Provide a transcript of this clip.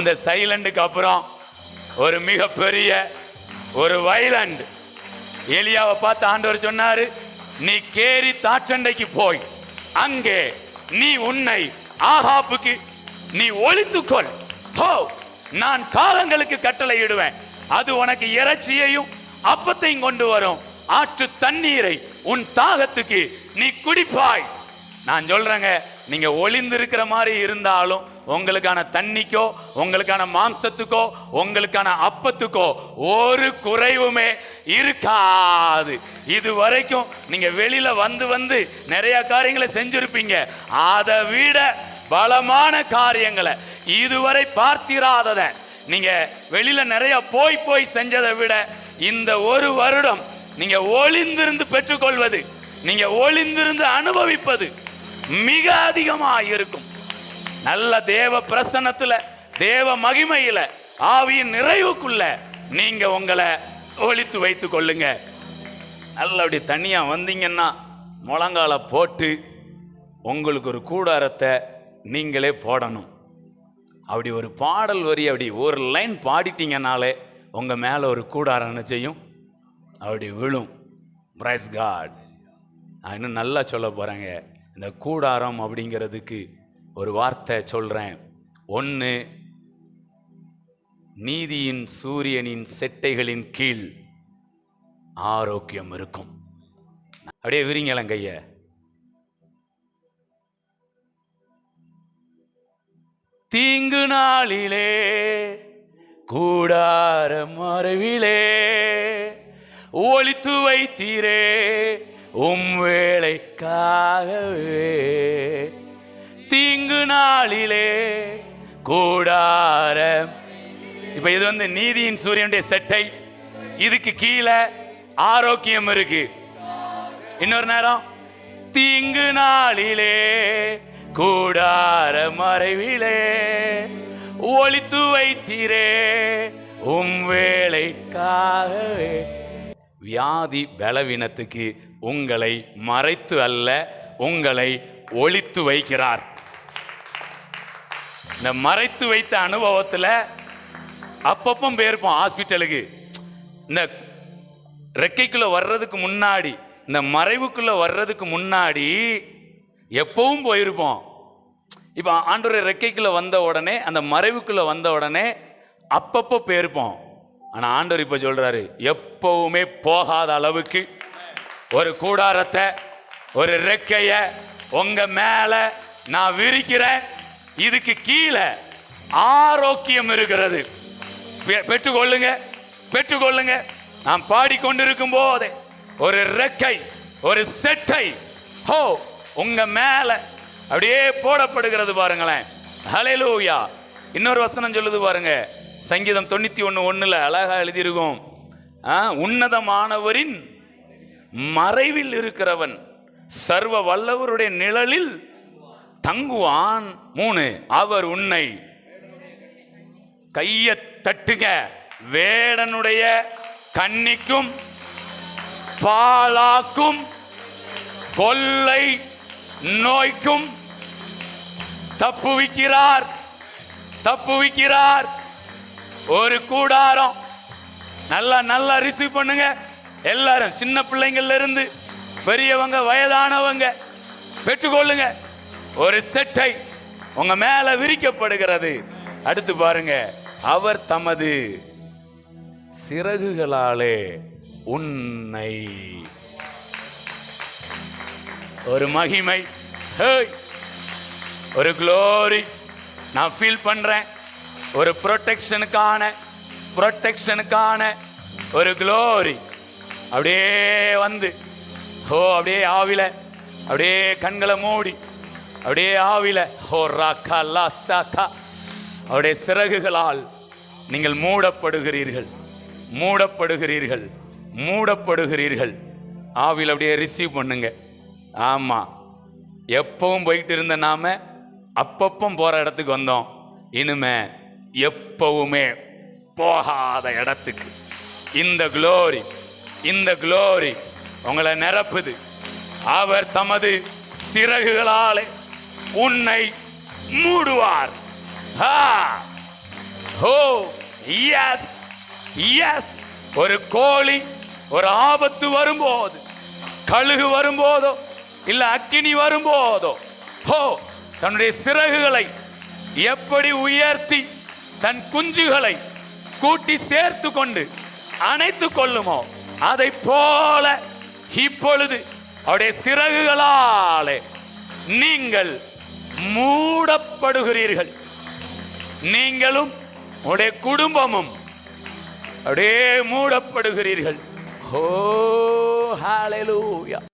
அந்த சைலண்டுக்கு அப்புறம் ஒரு மிகப்பெரிய ஒரு வைலண்ட் எலியாவை பார்த்து ஆண்டவர் சொன்னாரு, நீ கேரி தாற்றண்டைக்கு போய் அங்கே நீ உன்னை ஆகாப்புக்கு நீ ஒளித்துக்கொள். நான் காலங்களுக்கு கட்டளை இடுவேன், அது உனக்கு இறைச்சியையும் அப்பத்தையும் கொண்டு வரும். ஆற்று தண்ணீரை உன் தாகத்துக்கு நீ குடிப்பாய். நான் சொல்றேங்க, நீங்க ஒளிந்து இருக்கிற மாதிரி இருந்தாலும் உங்களுக்கான தண்ணிக்கோ உங்களுக்கான மாம்சத்துக்கோ உங்களுக்கான அப்பத்துக்கோ ஒரு குறைவுமே இருக்காது. இது வரைக்கும் நீங்க வெளியில வந்து வந்து நிறைய காரியங்களை செஞ்சிருப்பீங்க. அதை விட பலமான காரியங்களை இதுவரை பார்த்திராதத நீங்க வெளியில நிறைய போய் செஞ்சதை விட இந்த ஒரு வருடம் நீங்க ஒளிந்திருந்து பெற்றுக்கொள்வது, நீங்க ஒளிந்திருந்து அனுபவிப்பது மிக அதிகமாக இருக்கும். நல்ல தேவ பிரசன்னத்துல, தேவ மகிமையில, ஆவியின் நிறைவுக்குள்ள நீங்க உங்களை ஒளித்து வைத்துக் கொள்ளுங்க. நல்லபடி தனியா வந்தீங்கன்னா முழங்கால போட்டு உங்களுக்கு ஒரு கூடாரத்தை நீங்களே போடணும். அப்படி ஒரு பாடல் வரி அப்படி ஒரு லைன் பாடிட்டீங்கனாலே உங்க மேல ஒரு கூடாரம் என்ன செய்யும், அப்படி விழும். பிரைஸ் காட். நான் இன்னும் நல்லா சொல்ல போறேங்க. இந்த கூடாரம் அப்படிங்கிறதுக்கு ஒரு வார்த்தை சொல்றேன். ஒன்று, நீதியின் சூரியனின் செட்டைகளின் கீழ் ஆரோக்கியம் இருக்கும். அப்படியே விரிங்கலாம் கைய. தீங்கு நாளிலே கூடார மறைவிலே ஒளித்து வைத்தீரே உம் வேளைக்காகவே. தீங்கு நாளிலே கூடார. இப்ப இது வந்து நீதியின் சூரியனுடைய செட்டை, இதுக்கு கீழே ஆரோக்கியம் இருக்கு. இன்னொரு நேரம், தீங்கு நாளிலே கூடார மறைவிலே ஒளித்து வைத்தீரே உம் வேளைக்காகவே. வியாதி பலவீனத்துக்கு உங்களை மறைத்து அல்ல, உங்களை ஒளித்து வைக்கிறார். இந்த மறைத்து வைத்த அனுபவத்தில் அப்பப்போ போயிருப்போம் ஹாஸ்பிட்டலுக்கு. இந்த ரெக்கைக்குள்ள வர்றதுக்கு முன்னாடி, இந்த மறைவுக்குள்ள வர்றதுக்கு முன்னாடி எப்பவும் போயிருப்போம். இப்போ ஆண்டவர் ரெக்கைக்குள்ள வந்த உடனே, அந்த மறைவுக்குள்ள வந்த உடனே அப்பப்போ போயிருப்போம். ஆனால் ஆண்டவர் இப்போ சொல்றாரு, எப்பவுமே போகாத அளவுக்கு ஒரு கூடாரத்தை, ஒரு ரெக்கைய உங்க மேல நான் விரிக்கிறேன். இதுக்கு கீழே ஆரோக்கியம் இருக்கிறது. பெற்றுக்கொள்ளுங்க, பெற்றுக்கொள்ளுங்க. நான் பாடிக்கொண்டிருக்கும் போதே ஒரு ரெக்கை, ஒரு செட்டை உங்க மேல அப்படியே போடப்படுகிறது பாருங்களேன். ஹல்லேலூயா. இன்னொரு வசனம் சொல்லுது பாருங்க, சங்கீதம் 91:1 அழகா எழுதியிருக்கும். உன்னதமானவரின் மறைவில் இருக்கிறவன் சர்வ வல்லவருடைய நிழலில் தங்குவான். 3, அவர் உன்னை கைய தட்டுங்க, வேடனுடைய கண்ணிக்கும் பாலாக்கும் கொள்ளை நோய்க்கும் தப்புவிக்கிறார், தப்புவிக்கிறார். ஒரு கூடாரம். நல்லா ரிசீவ் பண்ணுங்க எல்லாரும், சின்ன பிள்ளைங்கள்ல இருந்து பெரியவங்க, வயதானவங்க பெற்றுக்கொள்ளுங்க. ஒரு செட்டை உங்க மேல விரிக்கப்படுகிறது. அடுத்து பாருங்க, அவர் தமது சிறகுகளாலே உன்னை. ஒரு மகிமை, ஒரு குளோரி நான் ஃபீல் பண்றேன். ஒரு ப்ரொடெக்ஷனுக்கான ஒரு குளோரி அப்படியே வந்து அப்படியே ஆவில, அப்படியே கண்களை மூடி அப்படியே ஆவில அவருடைய சிறகுகளால் நீங்கள் மூடப்படுகிறீர்கள், மூடப்படுகிறீர்கள், மூடப்படுகிறீர்கள். ஆவில அப்படியே ரிசீவ் பண்ணுங்க. ஆமா, எப்பவும் போயிட்டு இருந்த நாம அப்பப்போ போற இடத்துக்கு வந்தோம். இனிமே எப்பவுமே போகாத இடத்துக்கு இந்த குளோரி, இந்த குளோரி உங்களை நிரப்புது. அவர் தமது சிறகுகளாலே உன்னை மூடுவார். ஓ எஸ் எஸ். ஒரு கோழி ஒரு ஆபத்து வரும்போது, கழுகு வரும்போதோ இல்ல அக்கினி வரும்போதோ, தன்னுடைய சிறகுகளை எப்படி உயர்த்தி தன் குஞ்சுகளை கூட்டி சேர்த்து கொண்டு அணைத்து கொள்ளுமோ, அதை போல இப்பொழுது அவருடைய சிறகுகளாலே நீங்கள் மூடப்படுகிறீர்கள். நீங்களும் உடைய குடும்பமும் அப்படியே மூடப்படுகிறீர்கள். ஓ ஹalleluya.